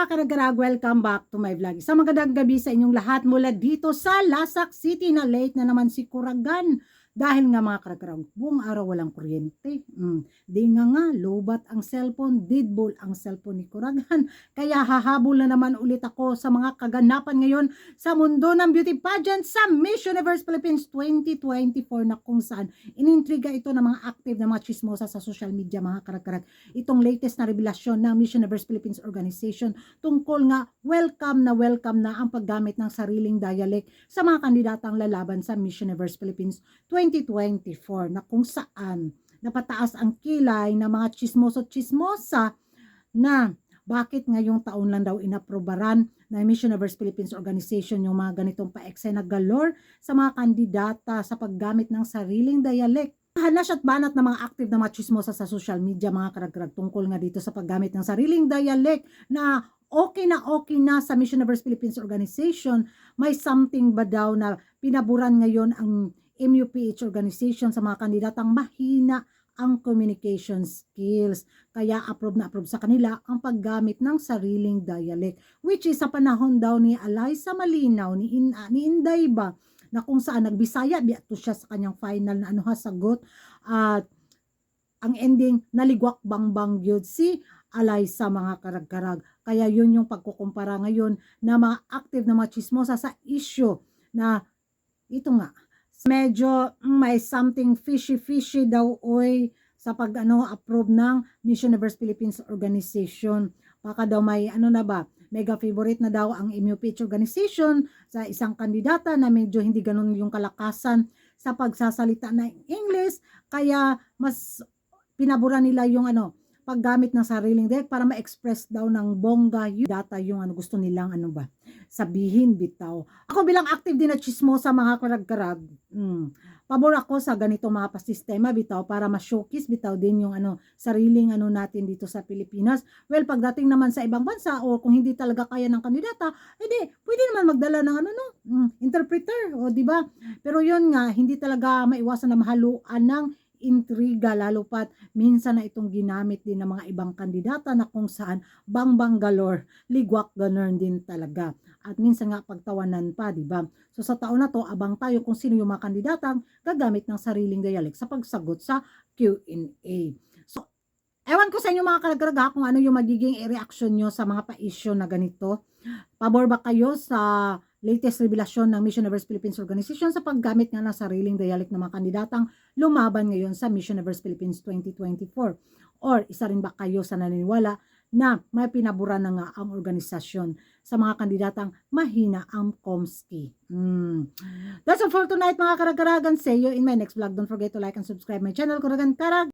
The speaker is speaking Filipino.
mga karagarag, welcome back to my vlog. Isang magandang gabi sa inyong lahat mula dito sa Lasak City na late na naman si Kuragan. Dahil nga mga karagarag, buong araw walang kuryente. Di nga lobat ang cellphone, didbol ang cellphone ni Kuragan. Kaya hahabol na naman ulit ako sa mga kaganapan ngayon sa mundo ng beauty pageant sa Miss Universe Philippines 2024 na kung saan inintriga ito ng mga active na mga chismosa sa social media mga karagarag. Itong latest na revelasyon ng Miss Universe Philippines Organization tungkol nga welcome na ang paggamit ng sariling dialect sa mga kandidatang lalaban sa Miss Universe Philippines 2024 na kung saan napataas ang kilay ng mga chismoso-chismosa na bakit ngayong taon lang daw inaprobaran na Miss Universe Philippines Organization yung mga ganitong pa-eksena galore sa mga kandidata sa paggamit ng sariling dialect. Hanas at banat ng mga active na mga chismosa sa social media mga karagrag tungkol nga dito sa paggamit ng sariling dialect na okay na sa Miss Universe Philippines Organization. May something ba daw na pinaburan ngayon ang MUPH organization sa mga kandidatang mahina ang communication skills. Kaya approve na approve sa kanila ang paggamit ng sariling dialect. Which is sa panahon daw ni Alyssa Malinaw, ni Inday ba, na kung saan nagbisaya, biyato siya sa kanyang final na sagot. At ang ending, naligwak bangbang yun si Alyssa mga karag-karag. Kaya yun yung pagkukumpara ngayon na mga active na mga chismosa sa issue na ito nga, medyo may something fishy daw oy sa approve ng Miss Universe Philippines Organization. Baka daw may mega favorite na daw ang MUPH organization sa isang kandidata na medyo hindi ganun yung kalakasan sa pagsasalita ng English, kaya mas pinabura nila yung paggamit ng sariling dialect para ma-express daw ng bongga yung data yung gusto nilang sabihin bitaw. Ako bilang active din na chismosa mga karag-karag, pabor ako sa ganito mga pasistema bitaw para ma-showcase bitaw din yung sariling natin dito sa Pilipinas. Well, pagdating naman sa ibang bansa o kung hindi talaga kaya ng kandidata, edi pwede naman magdala ng interpreter, o di ba? Pero yun nga, hindi talaga maiwasan na mahaluan ng intriga, lalo pat minsan na itong ginamit din ng mga ibang kandidata na kung saan bangbang galore, ligwak ganun din talaga. At minsan nga pagtawanan pa, di ba? So sa taon na to, abang tayo kung sino yung mga kandidatang gagamit ng sariling dialect sa pagsagot sa Q&A. So, ewan ko sa inyo mga karagaraga kung ano yung magiging reaction nyo sa mga pa-issue na ganito. Pabor ba kayo sa latest revelasyon ng Miss Universe Philippines Organization sa paggamit nga ng sariling dialect ng mga kandidatang lumaban ngayon sa Miss Universe Philippines 2024? Or isa rin ba kayo sa naniniwala na may pinabura na nga ang organisasyon sa mga kandidatang mahina ang Komski? That's all for tonight mga karagaragan. See you in my next vlog. Don't forget to like and subscribe my channel, Kuragan Karag.